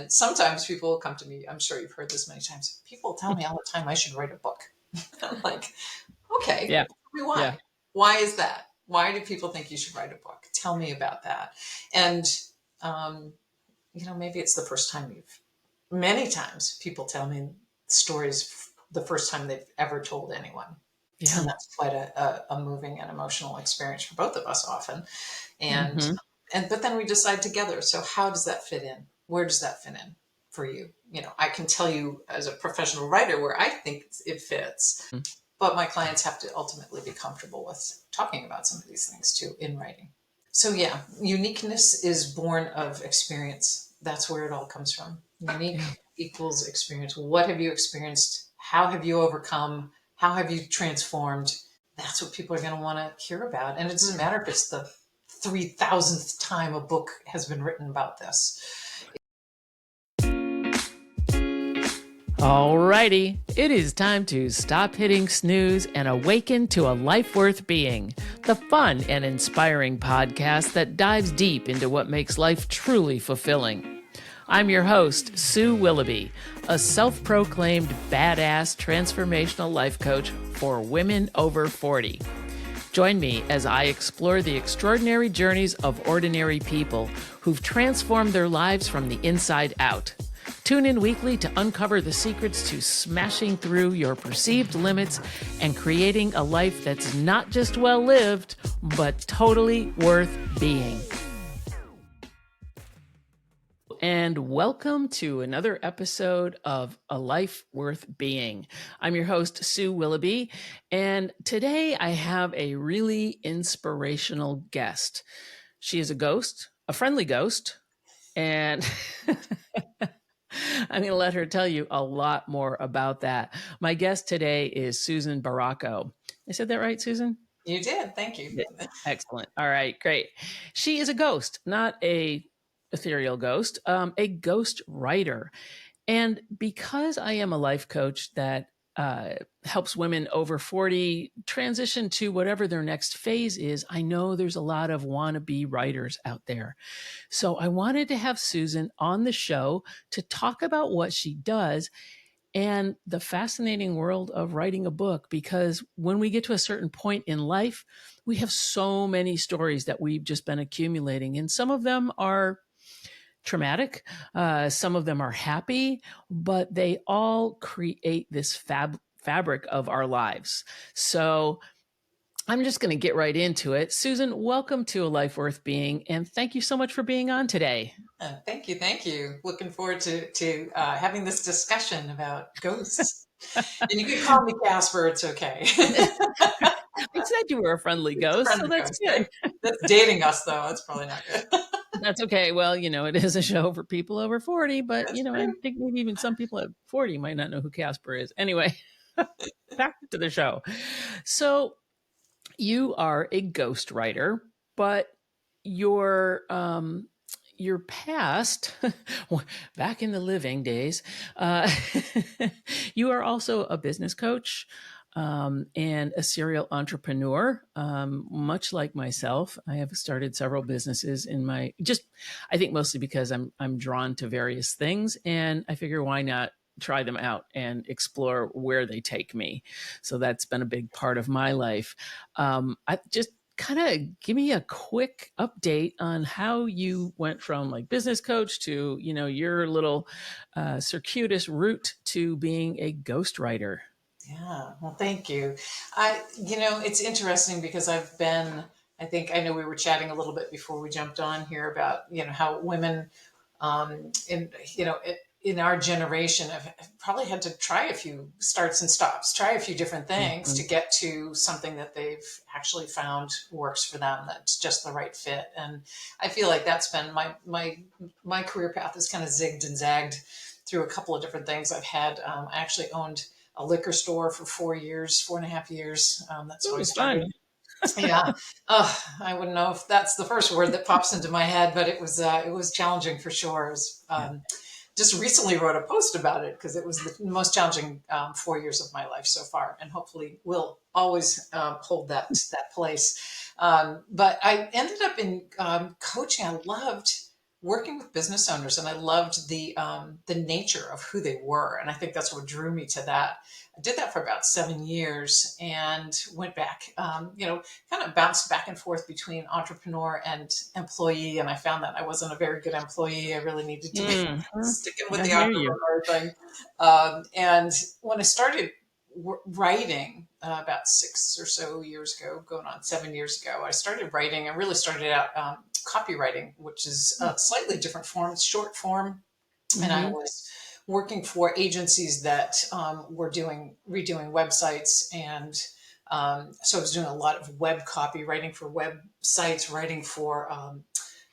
And sometimes people will come to me, I'm sure you've heard this many times, people tell me all the time I should write a book. I'm like, okay, Yeah. tell me why. Yeah. Why is that? Why do people think you should write a book? Tell me about that. And, maybe it's the first time many times people tell me stories the first time they've ever told anyone. Yeah. And that's quite a moving and emotional experience for both of us often. And, Mm-hmm. but then we decide together. So how does that fit in? Where does that fit in for you? I can tell you as a professional writer where I think it fits, but my clients have to ultimately be comfortable with talking about some of these things too in writing. So yeah, uniqueness is born of experience. That's where it all comes from. Unique equals experience. What have you experienced? How have you overcome? How have you transformed? That's what people are going to want to hear about. And it doesn't matter if it's the 3,000th time a book has been written about this. Alrighty, it is time to stop hitting snooze and awaken to a life worth being, the fun and inspiring podcast that dives deep into what makes life truly fulfilling. I'm your host, Sue Willoughby, a self-proclaimed badass transformational life coach for women over 40. Join me as I explore the extraordinary journeys of ordinary people who've transformed their lives from the inside out. Tune in weekly to uncover the secrets to smashing through your perceived limits and creating a life that's not just well lived, but totally worth being. And welcome to another episode of A Life Worth Being. I'm your host, Sue Willoughby, and today I have a really inspirational guest. She is a ghost, a friendly ghost, and I'm going to let her tell you a lot more about that. My guest today is Susan Baracco. I said that right, Susan? You did. Thank you. Yeah. Excellent. All right, great. She is a ghost, not a ethereal ghost, a ghost writer. And because I am a life coach that helps women over 40 transition to whatever their next phase is, I know there's a lot of wannabe writers out there. So I wanted to have Susan on the show to talk about what she does and the fascinating world of writing a book, because when we get to a certain point in life, we have so many stories that we've just been accumulating, and some of them are traumatic. Some of them are happy, but they all create this fabric of our lives. So I'm just going to get right into it. Susan, welcome to A Life Worth Being, and thank you so much for being on today. Thank you. Thank you. Looking forward to having this discussion about ghosts. And you can call me Casper. It's okay. I said you were a friendly ghost, so that's ghost, good. right? That's dating us, though. That's probably not good. That's okay. Well, it is a show for people over 40, but, That's I true. think maybe even some people at 40 might not know who Casper is. Anyway, back to the show. So you are a ghostwriter, but your past, back in the living days, you are also a business coach and a serial entrepreneur. Much like myself, I have started several businesses I think mostly because I'm drawn to various things, and I figure why not try them out and explore where they take me. So that's been a big part of my life. I just kind of give me a quick update on how you went from like business coach to, your little circuitous route to being a ghostwriter. Yeah. Well, thank you. It's interesting because I think I know we were chatting a little bit before we jumped on here about, how women, in our generation have probably had to try a few starts and stops, try a few different things to get to something that they've actually found works for them, that's just the right fit. And I feel like that's been my career path has kind of zigged and zagged through a couple of different things I've had. I actually owned a liquor store for 4.5 years. That's how I started. Yeah. I wouldn't know if that's the first word that pops into my head, but it was challenging for sure. Just recently wrote a post about it because it was the most challenging 4 years of my life so far, and hopefully will always hold that place. But I ended up in coaching. I loved working with business owners, and I loved the nature of who they were, and I think that's what drew me to that. I did that for about 7 years and went back, kind of bounced back and forth between entrepreneur and employee, and I found that I wasn't a very good employee. I really needed to be Mm-hmm. sticking with I the hear you. entrepreneur thing. And when I started writing about 6 or so years ago, going on 7 years ago, I started writing. I really started out copywriting, which is a slightly different form. It's short form, and I Mm-hmm. was working for agencies that were redoing websites, and so I was doing a lot of web copy, writing for websites, writing for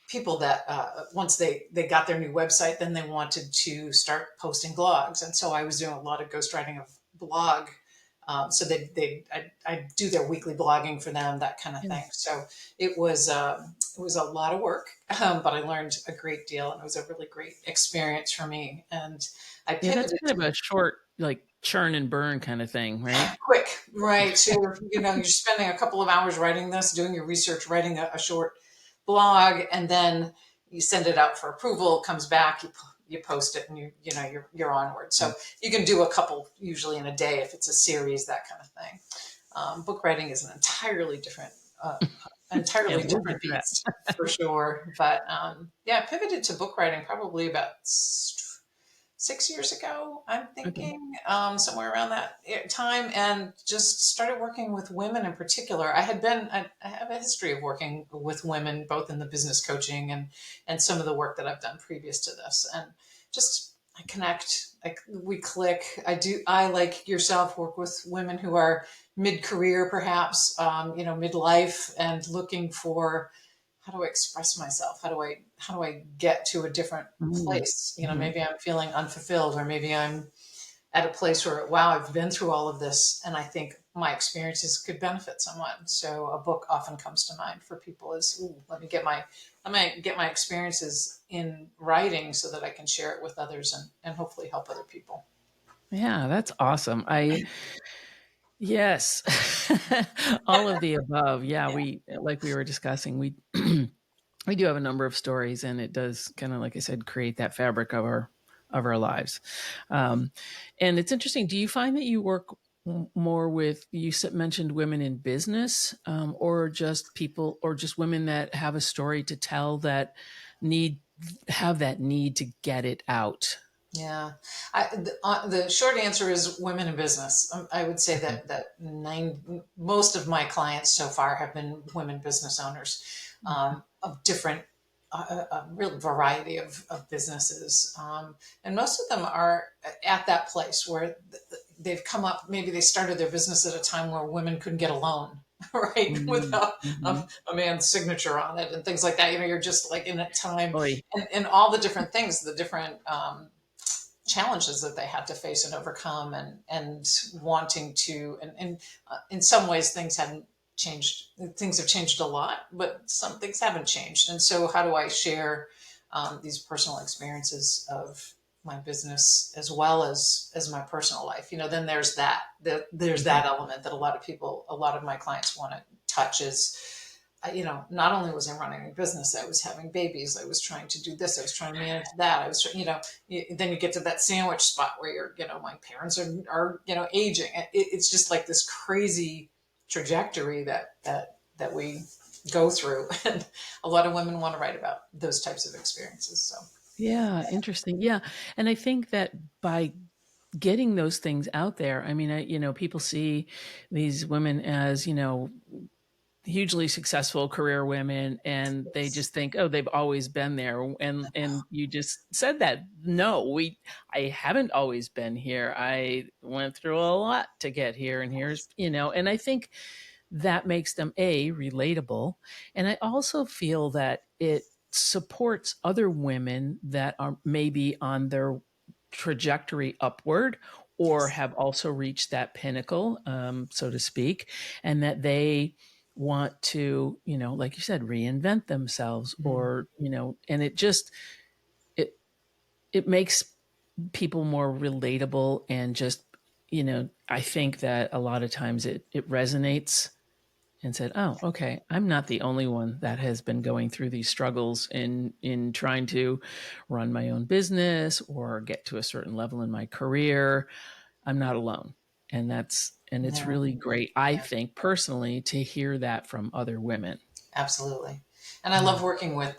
people that once they got their new website, then they wanted to start posting blogs, and so I was doing a lot of ghostwriting of blog. So I do their weekly blogging for them, that kind of Yeah. thing. So it was a lot of work, but I learned a great deal, and it was a really great experience for me. And I Yeah, that's pivoted kind of a short, like churn and burn kind of thing, right? quick, right? So you're spending a couple of hours writing this, doing your research, writing a short blog, and then you send it out for approval. It comes back, you post it, and you're onward. So you can do a couple usually in a day if it's a series, that kind of thing. Book writing is an uh, Yeah, entirely we'll get different to that. beast for sure. But yeah, I pivoted to book writing probably about 6 years ago, I'm Okay. thinking, somewhere around that time, and just started working with women in particular. I have a history of working with women, both in the business coaching and some of the work that I've done previous to this. And just, I connect, we click. I, like yourself, work with women who are mid-career, perhaps, midlife, and looking for, how do I express myself? How do I get to a different place? Mm-hmm. Maybe I'm feeling unfulfilled, or maybe I'm at a place where, wow, I've been through all of this, and I think my experiences could benefit someone. So a book often comes to mind for people is, ooh, let me get my experiences in writing so that I can share it with others, and hopefully help other people. Yeah, that's awesome. Yes, all of the above. Yeah, Yeah. like we were discussing, we we do have a number of stories, and it does kind of, like I said, create that fabric of our lives. Um, and it's interesting. Do you find that you work more with, mentioned women in business, or just people, or just women that have a story to tell that need have that need to get it out? Yeah, the short answer is women in business. I would say Okay. most of my clients so far have been women business owners, of different, a real variety of businesses, and most of them are at that place where they've come up. Maybe they started their business at a time where women couldn't get a loan, right, without Mm-hmm. a man's signature on it and things like that. You're just like in a time, Oy. and all the different things, the different challenges that they had to face and overcome, and wanting to, and in some ways things hadn't changed. Things have changed a lot, but some things haven't changed. And so how do I share these personal experiences of my business as well as my personal life? Then there's Mhm. that element that a lot of my clients want to touch, is not only was I running a business, I was having babies, I was trying to do this, I was trying to manage that. I was, then you get to that sandwich spot where my parents are aging. It's just like this crazy trajectory that we go through. And a lot of women want to write about those types of experiences. So, Yeah, interesting. Yeah, and I think that by getting those things out there, I mean, people see these women as, hugely successful career women, and they just think, oh, they've always been there. And you just said that. No, I haven't always been here. I went through a lot to get here, and here's, and I think that makes them relatable. And I also feel that it supports other women that are maybe on their trajectory upward, or yes. have also reached that pinnacle, so to speak, and that they want to, like you said, reinvent themselves, Mm. or, and it it makes people more relatable, and just, I think that a lot of times it resonates, and said, oh, okay, I'm not the only one that has been going through these struggles in trying to run my own business or get to a certain level in my career. I'm not alone. And it's Yeah. really great, I think, personally, to hear that from other women. Absolutely. And I love working with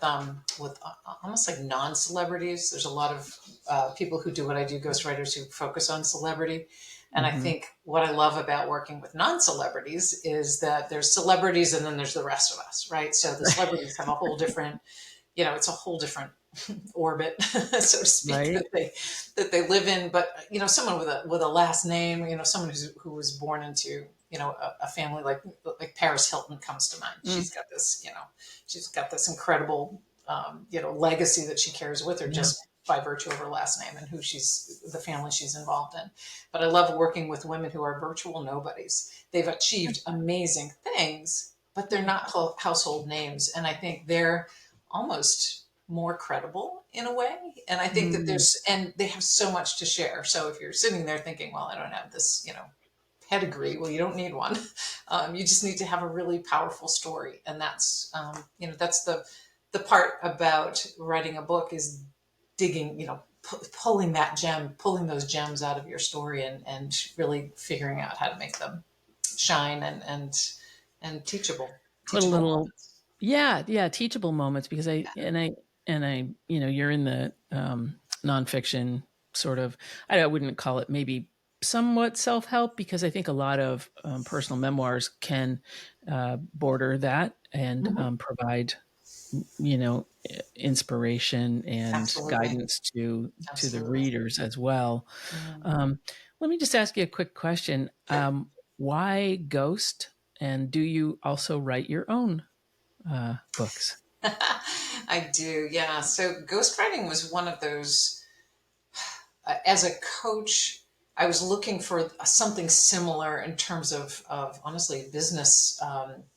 almost like non-celebrities. There's a lot of people who do what I do, ghostwriters who focus on celebrity. And I Mm-hmm. think what I love about working with non-celebrities is that there's celebrities and then there's the rest of us, right? So the celebrities have a whole different, it's a whole different orbit, so to speak, Right. that they live in. But someone with a last name, someone who was born into a family like Paris Hilton comes to mind. Mm, She's got this incredible legacy that she carries with her yeah. just by virtue of her last name and the family she's involved in. But I love working with women who are virtual nobodies. They've achieved amazing things, but they're not household names, and I think they're almost more credible in a way. And I think that Mm, and they have so much to share. So if you're sitting there thinking, well, I don't have this, pedigree, well, you don't need one. You just need to have a really powerful story. And that's the part about writing a book is digging, pulling those gems out of your story and really figuring out how to make them shine and put a teachable little, moments. yeah, teachable moments, because I, you're in the nonfiction sort of, I wouldn't call it maybe somewhat self-help, because I think a lot of personal memoirs can border that and Mhm. provide, you know, inspiration and Absolutely. guidance to the Absolutely. readers as well. Mhm. Um, Let me just ask you a quick question. Sure. Why Ghost? And do you also write your own books? I do, yeah. So ghostwriting was one of those. As a coach, I was looking for something similar in terms of honestly business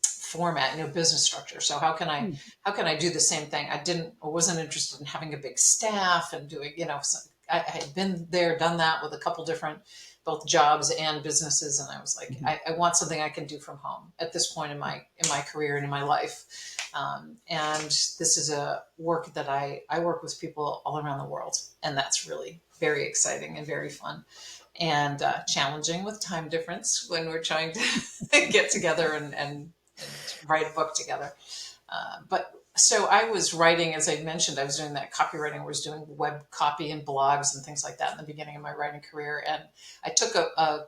format, business structure. So Hmm. how can I do the same thing? I wasn't interested in having a big staff and doing, I had been there, done that with a couple different both jobs and businesses, and I was like, Mhm. I want something I can do from home at this point in my career and in my life. And this is a work that I work with people all around the world, and that's really very exciting and very fun and challenging with time difference when we're trying to get together and write a book together. But so I was writing, as I mentioned, I was doing that copywriting. I was doing web copy and blogs and things like that in the beginning of my writing career. And I took a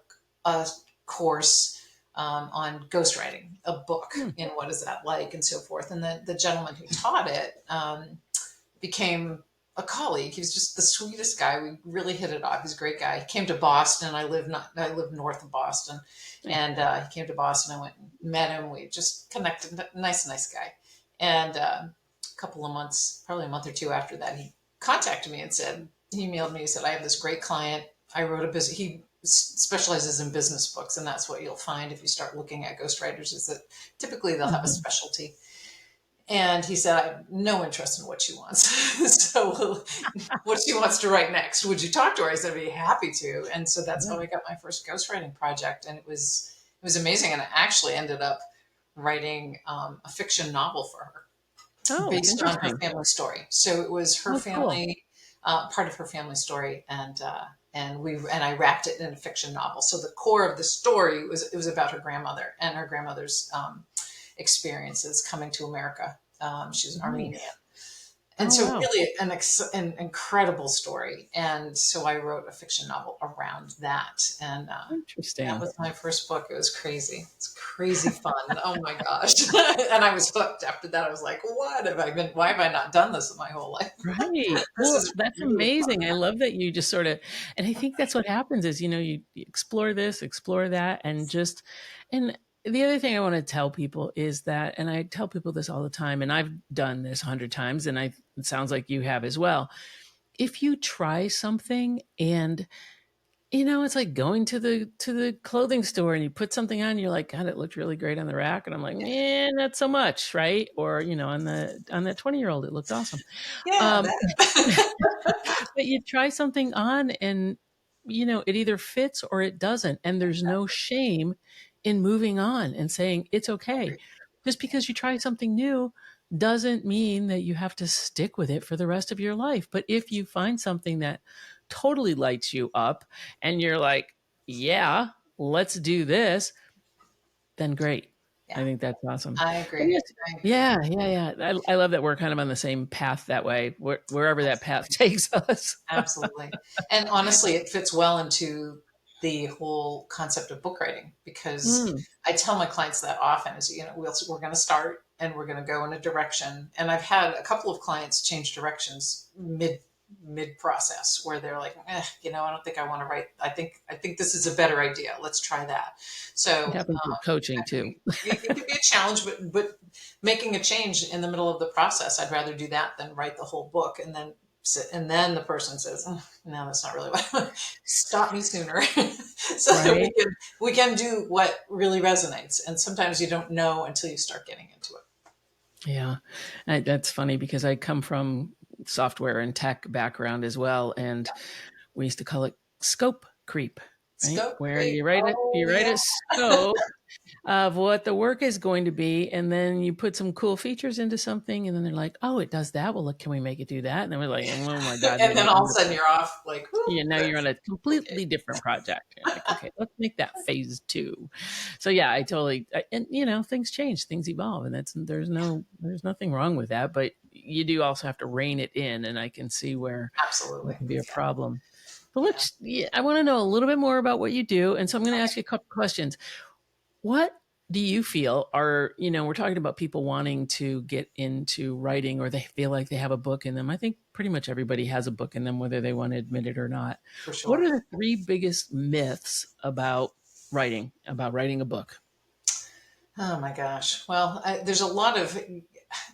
course on ghostwriting, a book, Hmm. what is that like, and so forth. And the gentleman who taught it became a colleague. He was just the sweetest guy. We really hit it off. He's a great guy. He came to Boston. I live north of Boston, Nice. and he came to Boston. I went and met him. We just connected. Nice guy. And a couple of months, probably a month or two after that, he contacted me and he emailed me. He said, I have this great client. I wrote a business. He specializes in business books, and that's what you'll find if you start looking at ghostwriters is that typically they'll have a Mhm. specialty. And he said, I have no interest in what she wants. So, what she wants to write next, would you talk to her? I said, I'd be happy to. And so that's Yeah. how I got my first ghostwriting project. And it was amazing. And I actually ended up writing a fiction novel for her Oh, based on her interesting. family story. So it was her Oh, cool. family, part of her family story, and I wrapped it in a fiction novel. So the core of the story was about her grandmother and her grandmother's experiences coming to America. She's an Armenian, Nice. and Oh, so wow. really an incredible story. And so I wrote a fiction novel around that, and that Interesting. was my first book. It was crazy. It's crazy fun. Oh my gosh. And I was hooked after that. I was like, what have I been, why have I not done this in my whole life? Right. This Well, is that's really fun. amazing. I love that you just sort of, and I think that's what happens is, you explore this, explore that, and the other thing I want to tell people is that, and I tell people this all the time, and I've done this 100 times, and it sounds like you have as well. If you try something and it's like going to the clothing store and you put something on, you're like, God, it looked really great on the rack. And I'm like, man, not so much, right? Or, on that 20-year-old, it looked awesome. Yeah, Um, that. but you try something on and it either fits or it doesn't. And there's no shame in moving on and saying it's okay. Just because you try something new doesn't mean that you have to stick with it for the rest of your life. But if you find something that totally lights you up and you're like, yeah, let's do this, then great. Yeah, I think that's awesome. I Let me agree. ask- I agree. Yeah, yeah, yeah. I love that we're kind of on the same path that way, wherever that path takes us. Absolutely. And honestly, it fits well into the whole concept of book writing, because Mm, I tell my clients that often is, we're going to start and we're going to go in a direction. And I've had a couple of clients change directions mid process where they're like, I don't think I want to write. I think this is a better idea. Let's try that. it So happens with coaching too. it can be a challenge, but making a change in the middle of the process, I'd rather do that than write the whole book and then sit, and then the person says, "Oh, no, that's not really what I want." Stop me sooner, so that Right? we can do what really resonates. And sometimes you don't know until you start getting into it. Yeah. That's funny because I come from software and tech background as well. And we used to call it scope creep, right? Scope Where creep. you Oh write yeah. a scope of what the work is going to be, and then you put some cool features into something, and then they're like, "Oh, it does that. Well, look, can we make it do that?" And then we're like, "Oh my god!" And And then then all of a sudden you're off like, whoop, now you're on a okay. completely different project. You're like, "Okay, let's make that phase 2." So yeah, and things change, things evolve, and there's nothing wrong with that. But you do also have to rein it in, and I can see where Absolutely. that can be a Yeah. problem. But Yeah. I want to know a little bit more about what you do. And so I'm going to Okay. ask you a couple questions. What do you feel are, we're talking about people wanting to get into writing or they feel like they have a book in them. I think pretty much everybody has a book in them, whether they want to admit it or not. For What sure. are the 3 biggest myths about writing a book? Oh my gosh. Well, there's a lot of.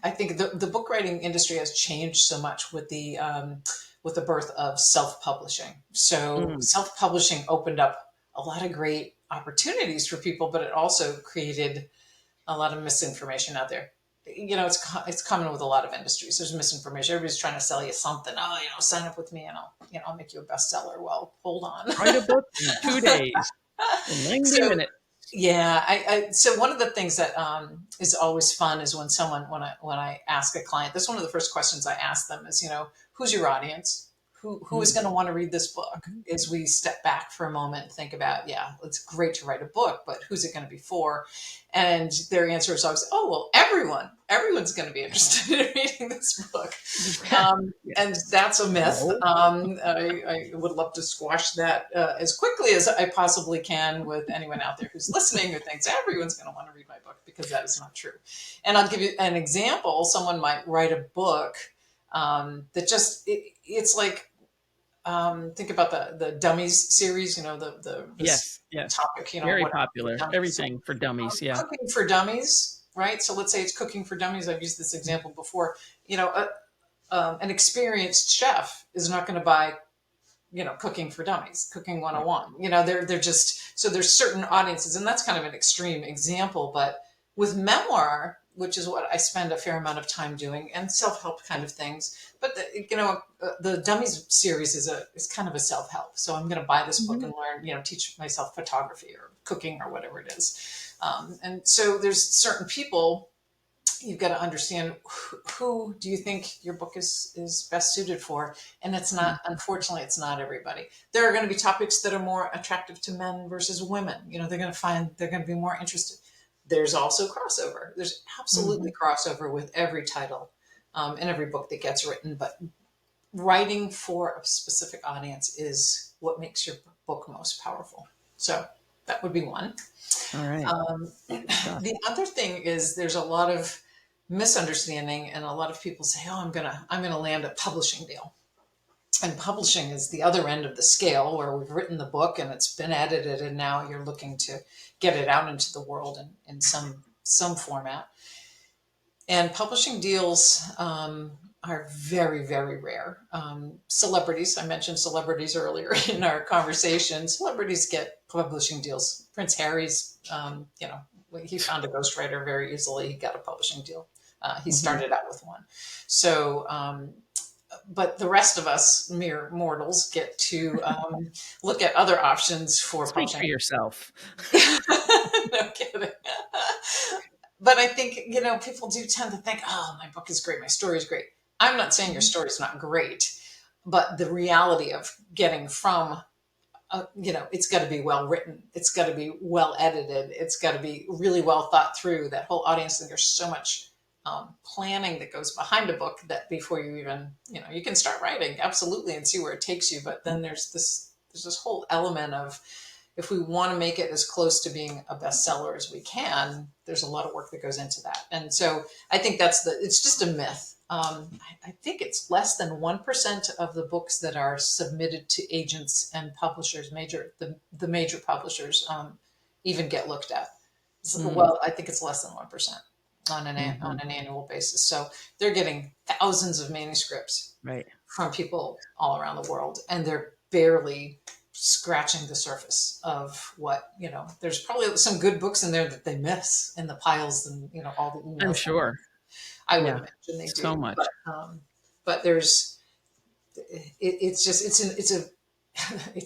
I think the book writing industry has changed so much with the birth of self publishing. So Mm, self publishing opened up a lot of great opportunities for people, but it also created a lot of misinformation out there. It's common with a lot of industries. There's misinformation. Everybody's trying to sell you something. Oh, sign up with me and I'll make you a bestseller. Well, hold on. write a book in 2 days, in 90 So minutes. yeah, so one of the things that is always fun is when I ask a client, that's one of the first questions I ask them is, who's your audience? Who is Mm, going to want to read this book? Is we step back for a moment and think about, yeah, it's great to write a book, but who's it going to be for? And their answer is always, oh, well, everyone's going to be interested in reading this book. And yes. that's a myth. No. I would love to squash that as quickly as I possibly can with anyone out there who's listening who thinks everyone's going to want to read my book, because that is not true. And I'll give you an example. Someone might write a book that it's like, think about the Dummies series, this Yes, yes. topic, Very what popular. dummies. So, Everything for dummies, yeah. cooking for dummies, right? So let's say it's cooking for dummies. I've used this example before. An experienced chef is not going to buy, cooking for dummies, cooking Right. 101. They're just, so there's certain audiences, and that's kind of an extreme example. But with memoir, which is what I spend a fair amount of time doing, and self-help kind of things, but the Dummies series is kind of a self-help. So I'm going to buy this book Mhm. and learn, teach myself photography or cooking or whatever it is. And so there's certain people you've got to understand, who do you think your book is best suited for. And it's not, unfortunately, it's not everybody. There are going to be topics that are more attractive to men versus women. They're going to be more interested. There's also crossover. There's absolutely Mhm. crossover with every title, and every book that gets written. But writing for a specific audience is what makes your book most powerful. So that would be one. All right. Good stuff. The other thing is there's a lot of misunderstanding, and a lot of people say, "Oh, I'm gonna land a publishing deal." And publishing is the other end of the scale, where we've written the book and it's been edited, and now you're looking to get it out into the world in some format. And publishing deals are very, very rare. Celebrities, I mentioned celebrities earlier in our conversation. Celebrities get publishing deals. Prince Harry's, he found a ghostwriter very easily. He got a publishing deal. He Mhm. started out with one. So, but the rest of us mere mortals get to look at other options for Speak for publishing. yourself. No kidding. But I think, people do tend to think, oh, my book is great, my story is great. I'm not saying your story is not great, but the reality of getting from, it's got to be well written, it's got to be well edited, it's got to be really well thought through, that whole audience. And there's so much planning that goes behind a book that before you even, you can start writing, absolutely, and see where it takes you. But then there's this whole element of, if we want to make it as close to being a bestseller as we can, there's a lot of work that goes into that. And so I think it's just a myth. I think it's less than 1% of the books that are submitted to agents and publishers, the major publishers, even get looked at. So, well, I think it's less than 1% on an annual basis. So they're getting thousands of manuscripts Right. from people all around the world, and they're barely scratching the surface of what, there's probably some good books in there that they miss in the piles, and all the emails. I'm sure. I would imagine they do so much. but there's it's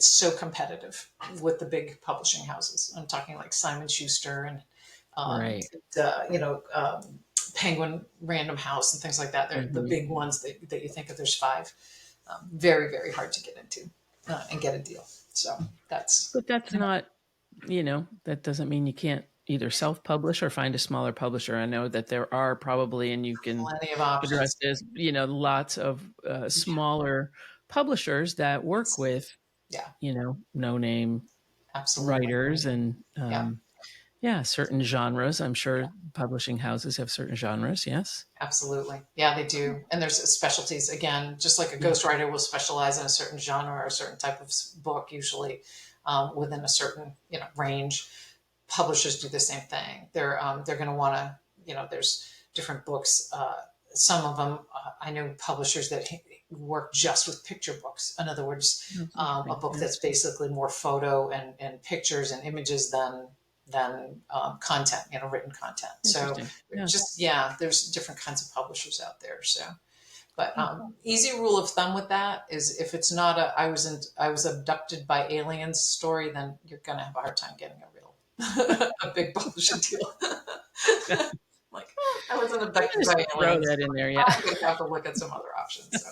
so competitive with the big publishing houses. I'm talking like Simon Schuster and Right. Penguin Random House and things like that. They're the big ones that you think of. There's 5. Very, very hard to get into and get a deal. So But that's not, that doesn't mean you can't either self-publish or find a smaller publisher. I know that there are probably, and you can plenty of options. address this, lots of smaller publishers that work with, no name writers and certain genres. I'm sure publishing houses have certain genres. Yes, absolutely. Yeah, they do. And there's specialties, again, just like a ghostwriter will specialize in a certain genre or a certain type of book, usually within a certain range. Publishers do the same thing. They're going to want to, there's different books. Some of them, I know publishers that work just with picture books. In other words, a book that's basically more photo and pictures and images than content, written content. So there's different kinds of publishers out there. So, but easy rule of thumb with that is, if it's not I was abducted by aliens story, then you're going to have a hard time getting a big publishing deal. Like, I wasn't abducted by aliens. Throw that in there, yeah. I'm going to have to look at some other options.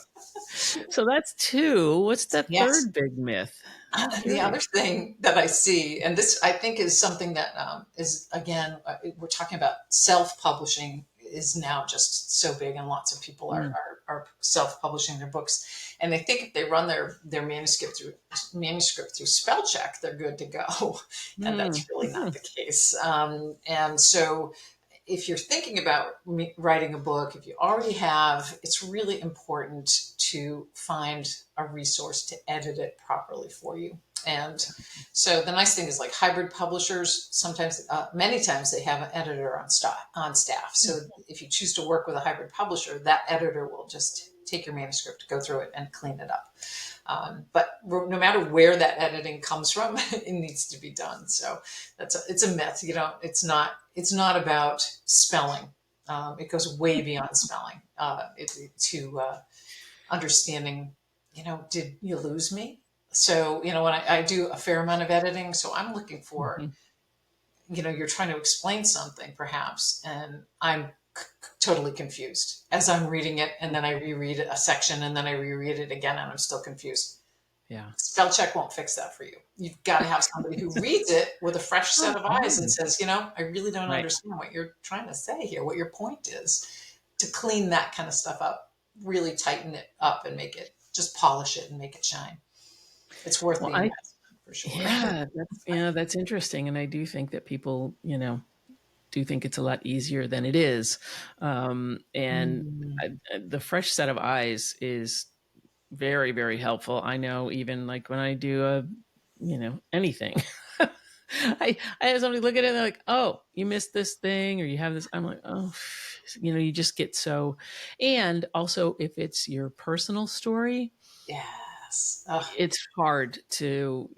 So that's 2. What's that third big myth? The other thing that I see, and this I think is something that is, again, we're talking about self-publishing is now just so big, and lots of people are self-publishing their books, and they think if they run their manuscript through spell check, they're good to go, and that's really not the case. And so, if you're thinking about writing a book, if you already have, it's really important to find a resource to edit it properly for you. And so the nice thing is, like, hybrid publishers, sometimes, many times, they have an editor on staff. So if you choose to work with a hybrid publisher, that editor will just take your manuscript, go through it, and clean it up. But no matter where that editing comes from, it needs to be done. So it's a myth. It's not about spelling. It goes way beyond spelling. To understanding, did you lose me? So, when I do a fair amount of editing, so I'm looking for, you're trying to explain something perhaps, and I'm totally confused as I'm reading it, and then I reread a section, and then I reread it again, and I'm still confused. Yeah. Spell check won't fix that for you. You've got to have somebody who reads it with a fresh set of eyes and says, I really don't understand what you're trying to say here, what your point is, to clean that kind of stuff up, really tighten it up and just polish it and make it shine. It's worth the investment, for sure. Yeah, that's interesting. And I do think that people, do think it's a lot easier than it is. The fresh set of eyes is very, very helpful. I know, even like when I do anything, I have somebody look at it and they're like, oh, you missed this thing, or you have this. I'm like, oh, you just get so. And also, if it's your personal story, it's hard to,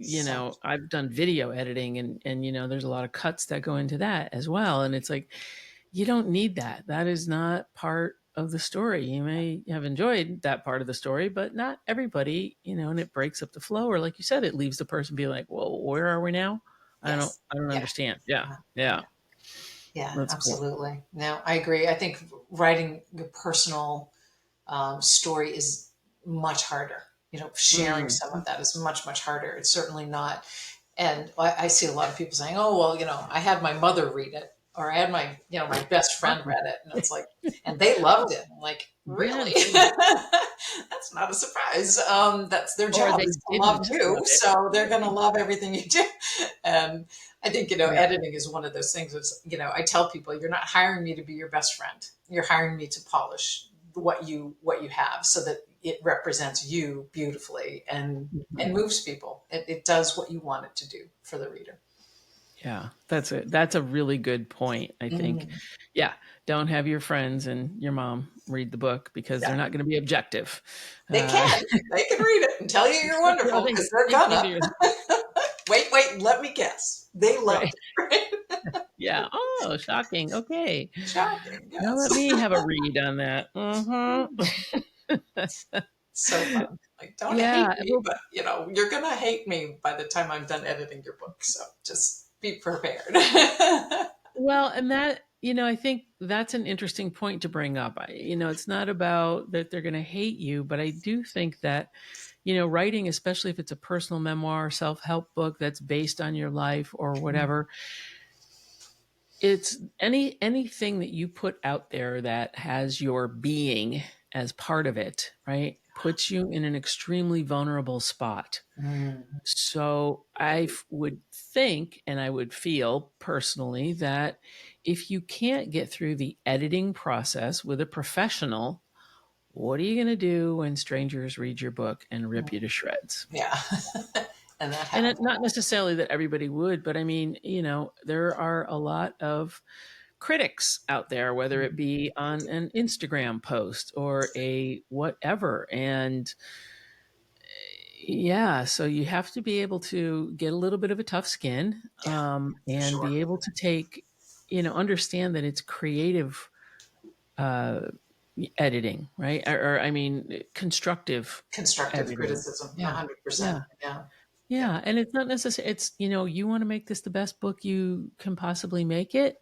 I've done video editing, and there's a lot of cuts that go into that as well. And it's like, you don't need that. That is not part of the story. You may have enjoyed that part of the story, but not everybody, and it breaks up the flow. Or like you said, it leaves the person being like, "Whoa, where are we now? Yes. I don't Yeah. understand." Yeah, Yeah. yeah, Yeah, that's cool. absolutely. No, I agree. I think writing your personal story is much harder. Sharing Mm. some of that is much, much harder. It's certainly not. And I see a lot of people saying, "Oh, well, I had my mother read it, or I had my best friend Awesome. read it," and it's like, and they loved it. I'm like, Yeah, really? That's not a surprise. That's their or job they is to love didn't you, love it. so they're going to Right. love everything you do. And I think Yeah, editing is one of those things. It's, I tell people, you're not hiring me to be your best friend. You're hiring me to polish what you have so that it represents you beautifully and mhm. moves people. It does what you want it to do for the reader. Yeah, that's a really good point. I think, Mm. yeah, don't have your friends and your mom read the book because Yeah, they're not going to be objective. they Uh, can. They can read it and tell you you're no, wonderful because they're they can gonna. do it. Wait, let me guess. They Right. loved it. Yeah. Oh, shocking. Okay. Shocking, Now yes. let me have a read on that. So fun. Like, don't hate Yeah. me, Well, but you're gonna hate me by the time I'm done editing your book. So just be prepared. and I think that's an interesting point to bring up. It's not about that they're going to hate you, but I do think that, writing, especially if it's a personal memoir, self-help book that's based on your life or whatever, it's anything that you put out there that has your being as part of it, right? Puts you in an extremely vulnerable spot. Mm, So would think and I would feel personally that if you can't get through the editing process with a professional, what are you going to do when strangers read your book and rip you to shreds? yeah, and that And happens. not necessarily that everybody would, but I mean, there are a lot of critics out there, whether it be on an Instagram post or a whatever. And yeah, so you have to be able to get a little bit of a tough skin, Yeah, for and sure. be able to take, understand that it's creative uh, editing, right? Or I mean, constructive Constructive editing. criticism, Yeah. 100%. Yeah. Yeah, yeah, Yeah. And it's not necessary. It's, you want to make this the best book you can possibly make it.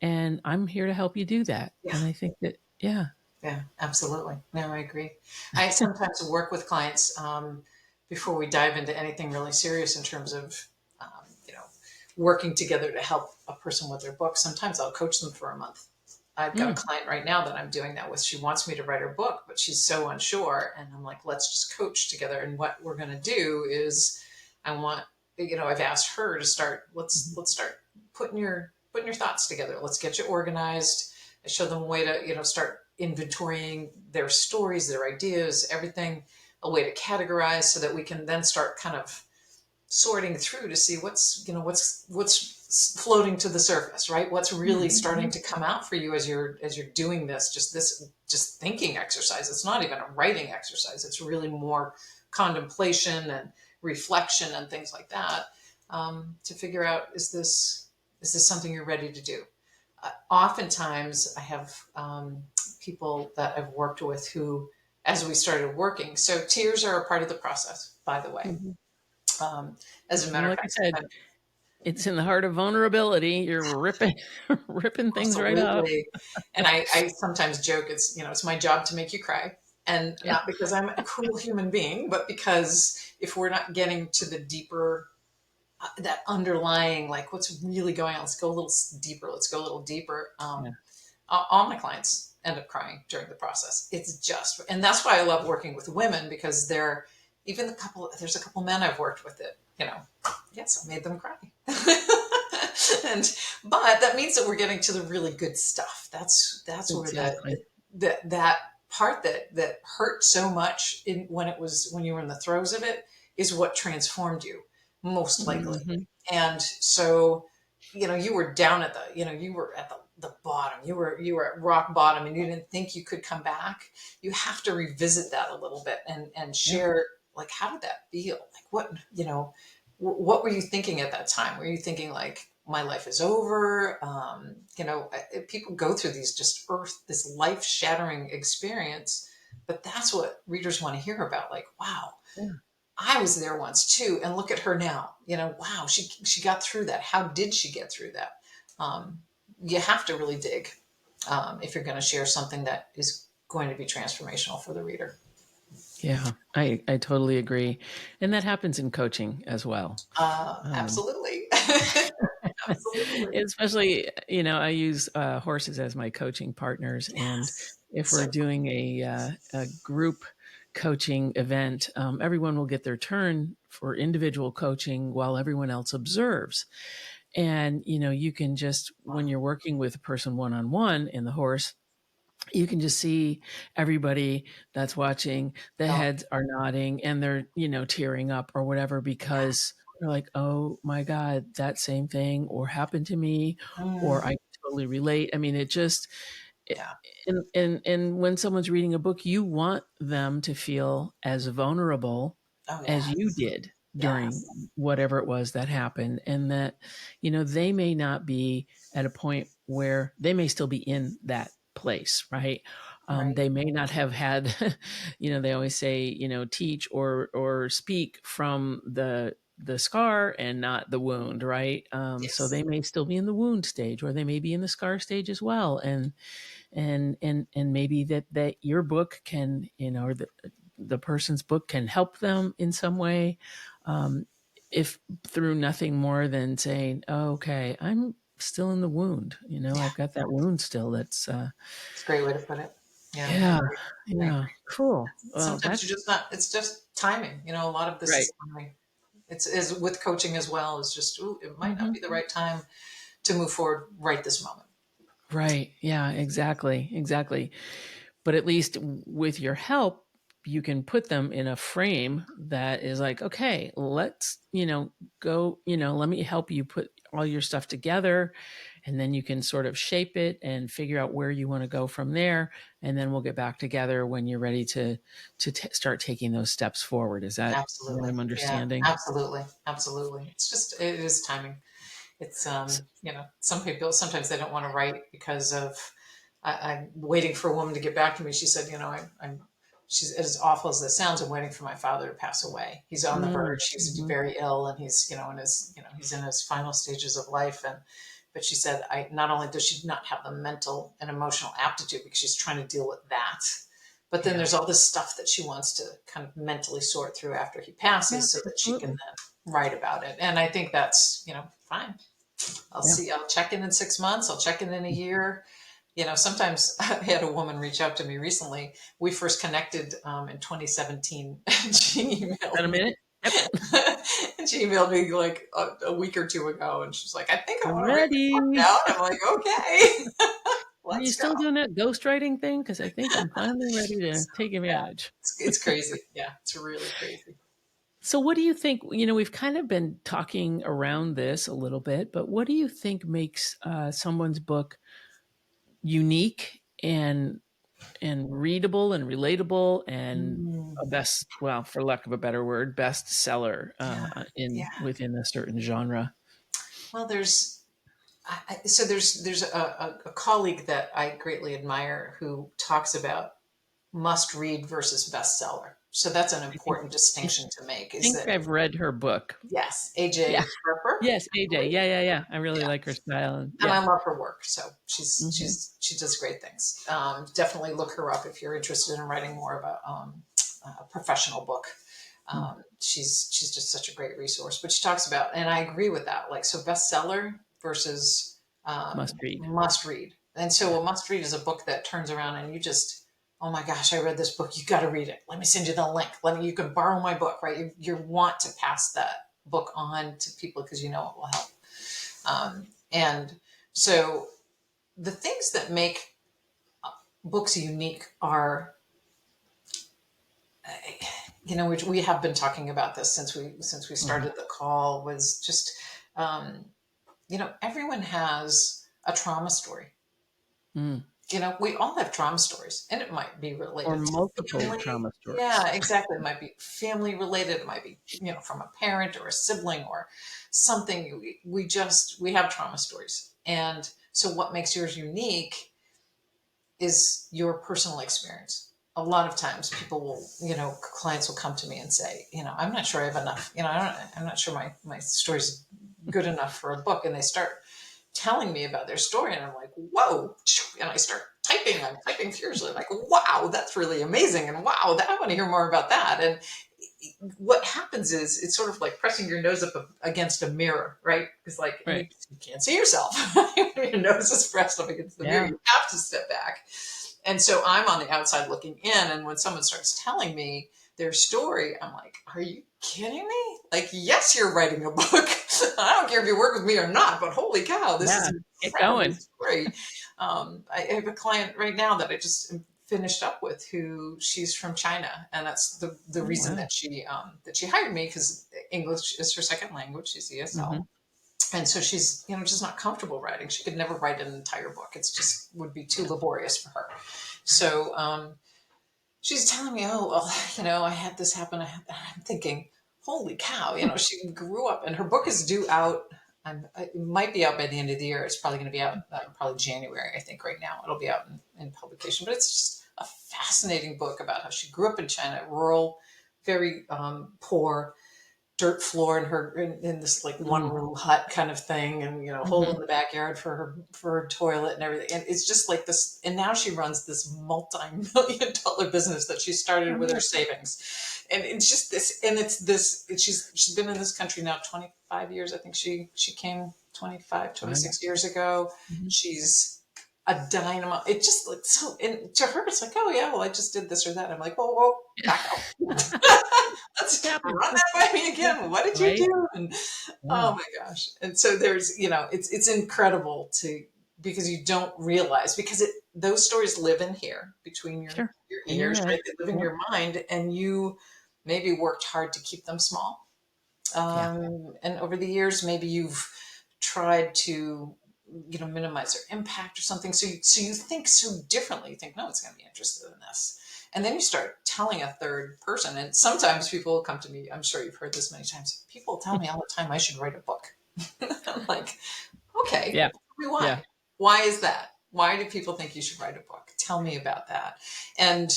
And I'm here to help you do that. yeah, And I think that, yeah. yeah, absolutely. No, I agree. I sometimes work with clients before we dive into anything really serious in terms of, um, you know, working together to help a person with their book. Sometimes I'll coach them for a month. I've got a Mm, client right now that I'm doing that with. She wants me to write her book, but she's so unsure. And I'm like, let's just coach together. And what we're going to do is, I want, I've asked her to start. Let's start putting your thoughts together. Let's get you organized. I show them a way to, start inventorying their stories, their ideas, everything, a way to categorize so that we can then start kind of sorting through to see what's floating to the surface, right? What's really starting mhm. to come out for you as you're doing this thinking exercise. It's not even a writing exercise. It's really more contemplation and reflection and things like that, to figure out, is this something you're ready to do? Oftentimes I have people that I've worked with who, as we started working, so tears are a part of the process, by the way. Mhm. um, as a matter Well, of like I fact, said, it's in the heart of vulnerability. You're ripping, ripping things right up. absolutely. And I sometimes joke, it's my job to make you cry. And Yeah. not because I'm a cruel human being, but because if we're not getting to the deeper, that underlying, like what's really going on, let's go a little deeper, let's go a little deeper. Yeah. All my clients end up crying during the process. It's just, and that's why I love working with women, because there's a couple men I've worked with that, yes, I made them cry. and but that means that we're getting to the really good stuff. That's where Exactly. that part that hurt so much when you were in the throes of it is what transformed you, most likely. Mhm. And so, you were down at you were at the bottom. You were at rock bottom, and you didn't think you could come back. You have to revisit that a little bit and Yeah. share, like, how did that feel? Like, what were you thinking at that time? Were you thinking like, my life is over. People go through this life shattering experience, but that's what readers want to hear about. Like, wow, Yeah. I was there once too, and look at her now. Wow, she got through that. How did she get through that? You have to really dig if you're going to share something that is going to be transformational for the reader. Yeah, I totally agree. And that happens in coaching as well. Um, Absolutely. Absolutely. especially, I use horses as my coaching partners. And Yes. if we're So doing a group coaching event, everyone will get their turn for individual coaching while everyone else observes. And, you can just, when you're working with a person one-on-one in the horse, you can just see everybody that's watching, the oh, heads are nodding and they're, tearing up or whatever, yeah. because they're like, oh my God, that same thing or happened to me, or Mm, I totally relate. I mean, it just, it, yeah. and when someone's reading a book, you want them to feel as vulnerable Oh, as you yes. did during Yes. whatever it was that happened. And that, they may not be at a point where they may still be in that place, right? Right. They may not have had, they always say, teach or speak from the scar and not the wound, right? So Yes. they may still be in the wound stage, or they may be in the scar stage as well. And maybe that your book can, or the person's book can help them in some way, um, if through nothing more than saying, oh, okay, I'm still in the wound, Yeah. I've got that wound still. That's It's a great way to put it. Yeah. yeah, I yeah, agree. cool. Well, Sometimes that's you're just not, it's just timing. A lot of this right. is timing. It's as with coaching as well, is just, ooh, it might not Hmm. be the right time to move forward right this moment. Right. Yeah, exactly. Exactly. But at least with your help, you can put them in a frame that is like, okay, let's, go, let me help you put all your stuff together. And then you can sort of shape it and figure out where you want to go from there. And then we'll get back together when you're ready to start taking those steps forward. Is that what Absolutely. I'm Yeah, understanding? absolutely. Absolutely. It is timing. It's, some people, sometimes they don't want to write because of, I'm waiting for a woman to get back to me. She said, she's, as awful as this sounds, I'm waiting for my father to pass away. He's on the verge. He's Mm-hmm. very ill, and he's, he's in his final stages of life. But she said, not only does she not have the mental and emotional aptitude because she's trying to deal with that, but then Yeah. there's all this stuff that she wants to kind of mentally sort through after he Yeah, passes so that she can absolutely. then write about it. And I think that's, fine. Yeah. I'll check in 6 months. I'll check in a year. Sometimes I had a woman reach out to me recently. We first connected in 2017. She Got emailed a me. minute? Yep. And she emailed me like a week or two ago. And she's like, I think I I'm want to write my book ready. now. And I'm like, okay, Are you let's go. still doing that ghostwriting thing? Because I think I'm finally ready to So, take yeah, advantage. it's crazy. Yeah, it's really crazy. So, what do you think? We've kind of been talking around this a little bit, but what do you think makes someone's book unique and readable and relatable and Mm, a best, well, for lack of a better word, bestseller yeah, in yeah. within a certain genre? Well, there's a colleague that I greatly admire who talks about must read versus bestseller. So that's an I think important I distinction to make. Is think that I've read her book. yes, Yeah. AJ Harper, Yes, I AJ. believe. Yeah, yeah, yeah. I really Yeah, like her style. And and yeah. I love her work. So Hmm. she does great things. Definitely look her up if you're interested in writing more about a professional book. She's just such a great resource. But she talks about, and I agree with that. Like, so bestseller versus Must read. must read. And so Yeah. a must read is a book that turns around and you just, oh my gosh, I read this book. You got to read it. Let me send you the link. You can borrow my book, right? You want to pass that book on to people because you know it will help. And so the things that make books unique are, we have been talking about this since we Hmm. started the call, was just, everyone has a trauma story. Mm. we all have trauma stories, and it might be Or related to multiple family. trauma stories. Yeah, exactly. It might be family related. It might be, from a parent or a sibling or something. We have trauma stories. And so what makes yours unique is your personal experience. A lot of times people will, clients will come to me and say, I'm not sure I have enough, I'm not sure my story's good enough for a book. And they start telling me about their story, and I'm like, whoa. And I start I'm typing furiously, like, wow, that's really amazing. And wow, I want to hear more about that. And what happens is it's sort of like pressing your nose up against a mirror, right? It's like, and Right. you can't see yourself. When your nose is pressed up against the mirror, Yeah. you have to step back. And so I'm on the outside looking in. And when someone starts telling me their story, I'm like, are you kidding me? Like, yes, you're writing a book. I don't care if you work with me or not, but holy cow, this is Yeah. an Get incredible going. story. I have a client right now that I just finished up with, who she's from China, and that's the Oh, reason wow. that she hired me, because English is her second language. She's Mm-hmm. ESL, and so she's just not comfortable writing. She could never write an entire book. It's just would be too laborious for her. So she's telling me, oh well, I had this happen. I'm thinking, holy cow, she grew up, and her book is due out. It might be out by the end of the year. It's probably going to be out probably January, I think. Right now, it'll be out in publication. But it's just a fascinating book about how she grew up in China, rural, very poor, dirt floor in this like one Mm-hmm. room hut kind of thing, and hole Mm-hmm. in the backyard for her toilet and everything. And it's just like this. And now she runs this multi-million-dollar business that she started with her savings. And it's just this, and it's this. She's been in this country now 25 years. I think she came 25, Wow. 26 years ago. Mm-hmm. She's a dynamo. It just looks so. And to her, it's like, oh yeah, well, I just did this or that. I'm like, whoa, back up. What Let's happened? run that by me again. What did you Right. do? And Yeah. oh my gosh. And so there's, it's incredible because you don't realize, because those stories live in here between your, Sure. your In your ears, head. right? They live in Yep. your mind, and you maybe worked hard to keep them small. Yeah. And over the years, maybe you've tried to, minimize their impact or something. So you think so differently. You think, no, it's going to be interested in this. And then you start telling a third person. And sometimes people will come to me. I'm sure you've heard this many times. People tell me all the time I should write a book. I'm like, okay, Yeah. tell me why. Yeah. Why is that? Why do people think you should write a book? Tell me about that. And,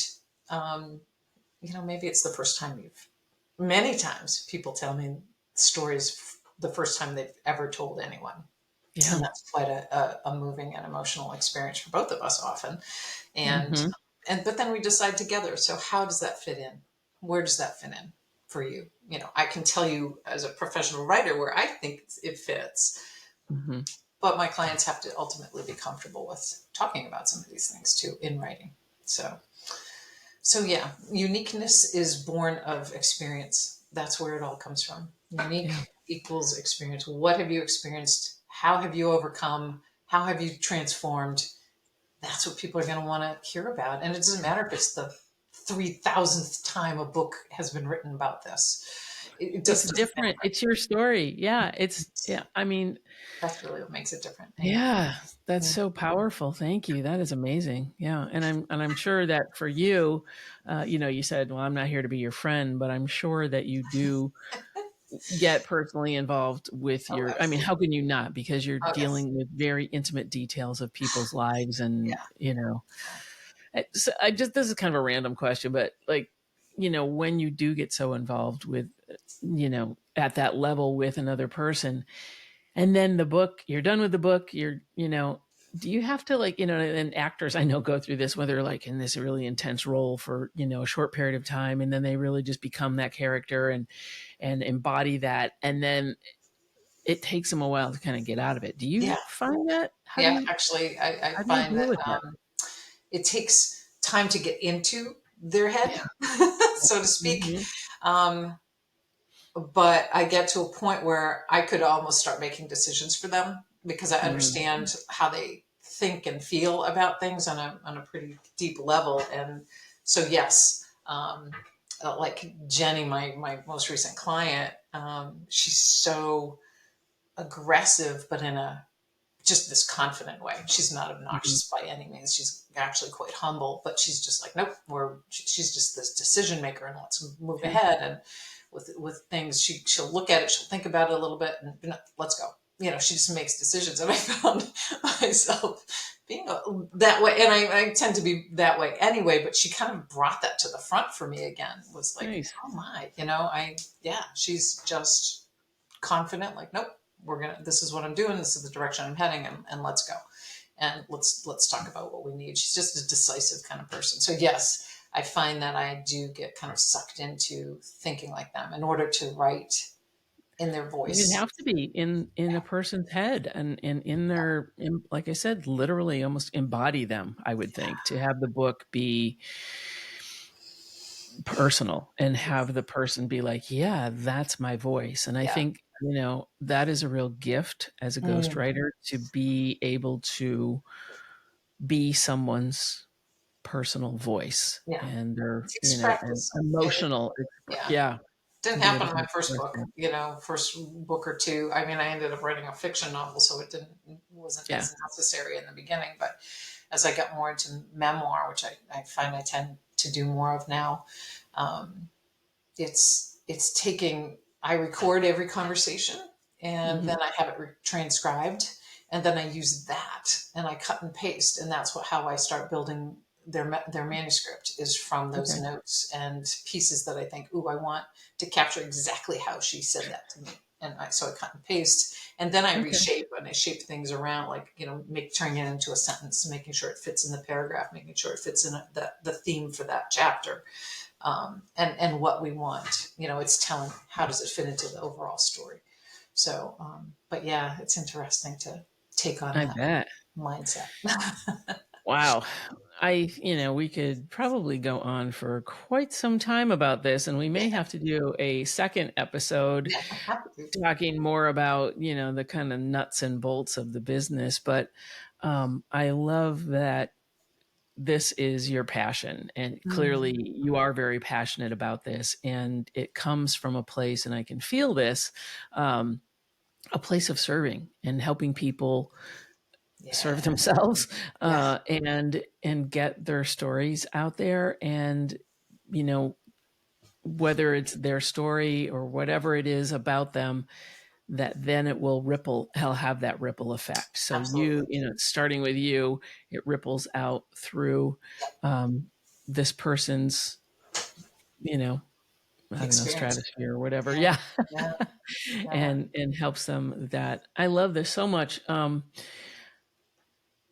um, maybe it's the first time many times people tell me stories the first time they've ever told anyone. Yeah. And that's quite a moving and emotional experience for both of us often. And, Mm-hmm. but then we decide together. So how does that fit in? Where does that fit in for you? I can tell you as a professional writer where I think it fits, Mm-hmm. but my clients have to ultimately be comfortable with talking about some of these things too in writing. So yeah, uniqueness is born of experience. That's where it all comes from. Unique Yeah. equals experience. What have you experienced? How have you overcome? How have you transformed? That's what people are going to want to hear about. And it doesn't matter if it's the 3,000th time a book has been written about this. It It's just doesn't different. matter. It's your story. Yeah. Yeah. I mean, That's really what makes it different. And yeah, that's yeah, so powerful. Thank you. That is amazing. Yeah, and I'm sure that for you, you said, "Well, I'm not here to be your friend," but I'm sure that you do get personally involved with oh, your. I mean, absolutely. how can you not? Because you're Oh, yes. dealing with very intimate details of people's lives, and Yeah. So I just this is kind of a random question, but like, when you do get so involved with, at that level with another person, and then you're done with the book, do you have to, like, and actors I know go through this, where they're like in this really intense role for, a short period of time, and then they really just become that character and embody that. And then it takes them a while to kind of get out of it. Do you Yeah. find that? Yeah. Actually, I How do you find deal that with that? it takes time to get into their head, Yeah. so to speak. Mm-hmm. Um, but I get to a point where I could almost start making decisions for them, because I Mm-hmm. understand how they think and feel about things on a pretty deep level. And so, yes, like Jenny, my most recent client, she's so aggressive, but in a just this confident way. She's not Mhm. obnoxious by any means. She's actually quite humble, but she's just like, nope, she's just this decision maker, and let's move Okay. ahead. And with things, she'll look at it, she'll think about it a little bit, and let's go. She just makes decisions. And I found myself being that way, and I tend to be that way anyway. But she kind of brought that to the front for me again. Was like, Nice. oh my, she's just confident, like, nope, this is what I'm doing, this is the direction I'm heading, and let's go. And let's talk about what we need. She's just a decisive kind of person. So yes, I find that I do get kind of sucked into thinking like them in order to write in their You'd voice. have to be in a person's head and in their, like I said, literally almost embody them, I would think, to have the book be personal and have the person be like, yeah, that's my voice. And I Yeah. think, that is a real gift as a Mm, ghostwriter, to be able to be someone's personal voice yeah. and their, It takes and practice. emotional, Yeah. yeah, to Didn't be happen able in to my first express book, that. first book or two. I mean, I ended up writing a fiction novel, so wasn't Yeah. as necessary in the beginning. But as I got more into memoir, which I find I tend to do more of now, um, it's taking. I record every conversation, and Hmm. then I have it transcribed, and then I use that, and I cut and paste, and that's how I start building their manuscript, is from those Okay. notes and pieces that I think, ooh, I want to capture exactly how she said that to me. And so I cut and paste, and then I Okay. reshape, and I shape things around, like, turning it into a sentence, making sure it fits in the paragraph, making sure it fits in the theme for that chapter, and what we want. It's telling, how does it fit into the overall story. So, but yeah, it's interesting to take on I that bet. mindset. Wow. We could probably go on for quite some time about this, and we may have to do a second episode Yeah, happy to. talking more about, the kind of nuts and bolts of the business. But I love that this is your passion, and clearly Mm, you are very passionate about this, and it comes from a place, and I can feel this, um, a place of serving and helping people serve yeah, themselves, yeah, and get their stories out there. And you know whether it's their story or whatever it is about them, that then it will ripple, he'll have that ripple effect. So absolutely. starting with you, it ripples out through, um, this person's, you know I don't know, Experience. stratosphere or whatever. Yeah, Yeah. yeah, yeah. And helps them. That I love this so much.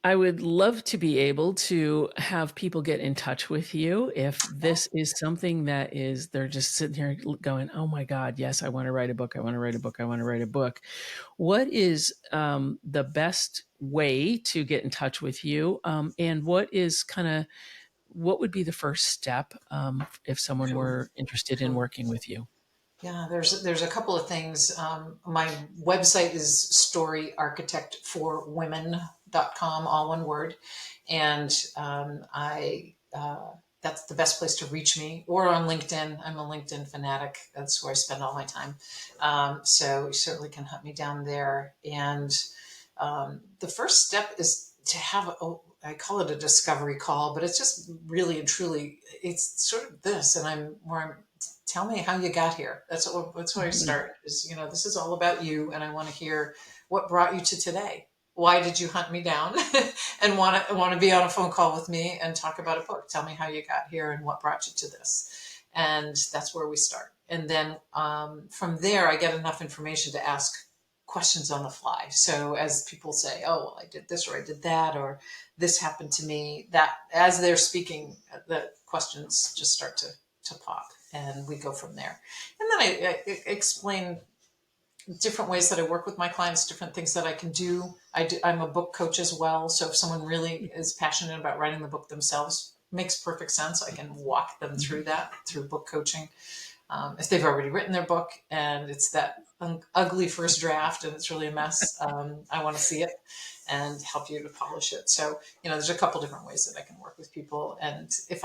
I would love to be able to have people get in touch with you if this is something that is, they're just sitting here going, oh my God, yes, I want to write a book. I want to write a book. I want to write a book. What is, the best way to get in touch with you? And what would be the first step, if someone Sure, were interested in sure. working with you? Yeah, there's a couple of things. My website is storyarchitectforwomen.com, all one word, and I that's the best place to reach me. Or on LinkedIn. I'm a LinkedIn fanatic. That's where I spend all my time. So you certainly can hunt me down there. And the first step is to have I call it a discovery call, but it's just really and truly, it's sort of this, and tell me how you got here. That's where I Mhm. start. Is, this is all about you, and I want to hear what brought you to today. Why did you hunt me down and want to be on a phone call with me and talk about a book? Tell me how you got here and what brought you to this. And that's where we start. And then from there, I get enough information to ask questions on the fly. So as people say, "Oh, well, I did this or I did that or this happened to me," that as they're speaking, the questions just start to pop, and we go from there. And then I explain different ways that I work with my clients, different things that I can do. I'm a book coach as well. So if someone really is passionate about writing the book themselves, makes perfect sense. I can walk them through that through book coaching. If they've already written their book and it's that ugly first draft and it's really a mess, I want to see it and help you to polish it. So, there's a couple different ways that I can work with people. And if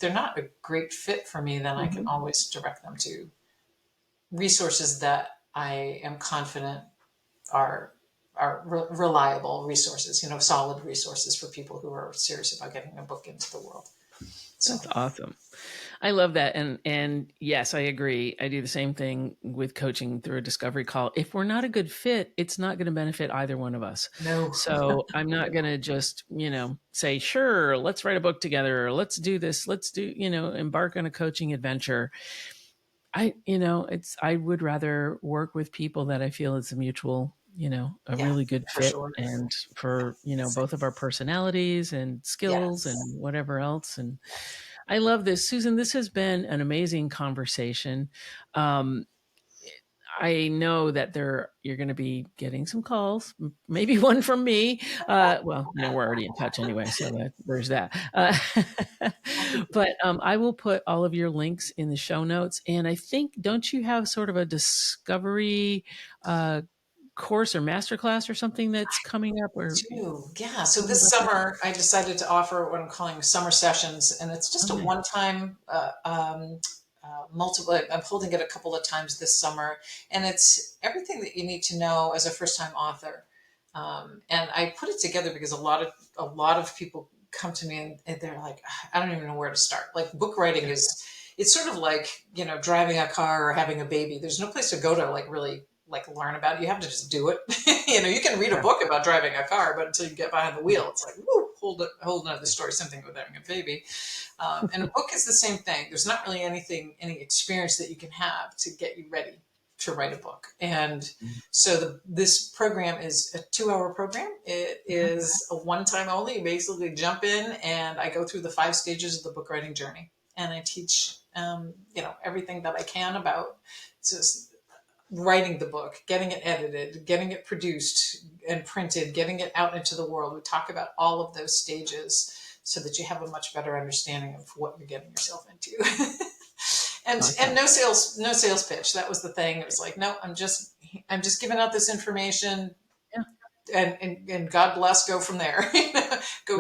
they're not a great fit for me, then I can Mhm. always direct them to resources that I am confident are reliable resources, solid resources for people who are serious about getting a book into the world. So. That's awesome. I love that. And yes, I agree. I do the same thing with coaching through a discovery call. If we're not a good fit, it's not going to benefit either one of us. No. So I'm not going to just, say, sure, let's write a book together, or let's do this. Let's do, embark on a coaching adventure. I would rather work with people that I feel is a mutual, really good fit. Sure. And for, both of our personalities and skills and whatever else. And I love this. Susan, this has been an amazing conversation. I know that you're going to be getting some calls, maybe one from me. Well, we're already in touch anyway, so there's that. But I will put all of your links in the show notes. And I think, don't you have sort of a discovery course or masterclass or something that's coming up? Yeah. So this summer, I decided to offer what I'm calling summer sessions, and it's just a one-time multiple. I'm holding it a couple of times this summer, and it's everything that you need to know as a first-time author. And I put it together because a lot of people come to me and they're like, I don't even know where to start. Like, book writing it's sort of like, driving a car or having a baby. There's no place to go to really learn about it. You have to just do it. You can read a book about driving a car, but until you get behind the wheel, it's like, woo, hold another story, something with having a baby. And a book is the same thing. There's not really any experience that you can have to get you ready to write a book. And so this program is a 2-hour program. It is a one-time only. You basically jump in and I go through the 5 stages of the book writing journey. And I teach, everything that I can about just writing the book, getting it edited, getting it produced and printed, getting it out into the world. We talk about all of those stages so that you have a much better understanding of what you're getting yourself into. and no sales pitch. That was the thing. It was like, no, I'm just giving out this information, and God bless, go from there. Go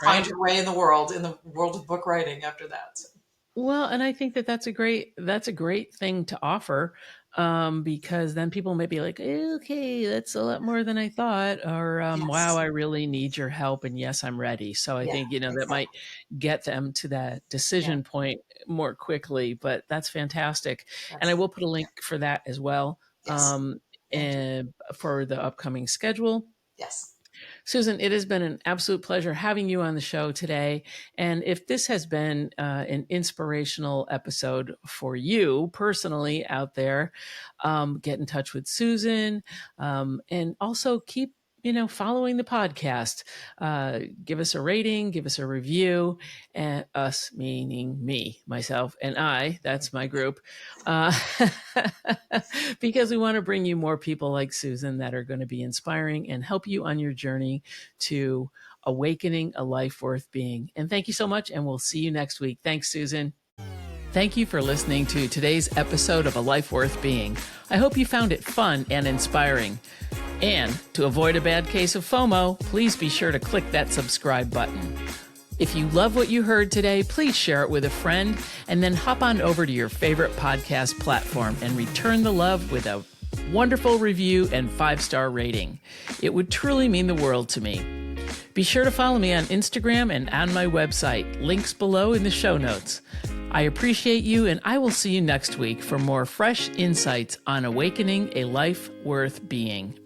find your way in the world of book writing after that. So. Well, and I think that's a great thing to offer, because then people may be like, okay, that's a lot more than I thought, or wow, I really need your help, and yes, I'm ready. So I think that might get them to that decision point more quickly. But that's fantastic, and I will put a link for that as well, and for the upcoming schedule. Yes. Susan, it has been an absolute pleasure having you on the show today. And if this has been an inspirational episode for you personally out there, get in touch with Susan, and also keep following the podcast. Give us a rating, give us a review, and us meaning me, myself, and I, that's my group, because we want to bring you more people like Susan that are going to be inspiring and help you on your journey to awakening a life worth being. And thank you so much, and we'll see you next week. Thanks, Susan. Thank you for listening to today's episode of A Life Worth Being. I hope you found it fun and inspiring. And to avoid a bad case of FOMO, please be sure to click that subscribe button. If you love what you heard today, please share it with a friend, and then hop on over to your favorite podcast platform and return the love with a wonderful review and 5-star rating. It would truly mean the world to me. Be sure to follow me on Instagram and on my website, links below in the show notes. I appreciate you, and I will see you next week for more fresh insights on awakening a life worth being.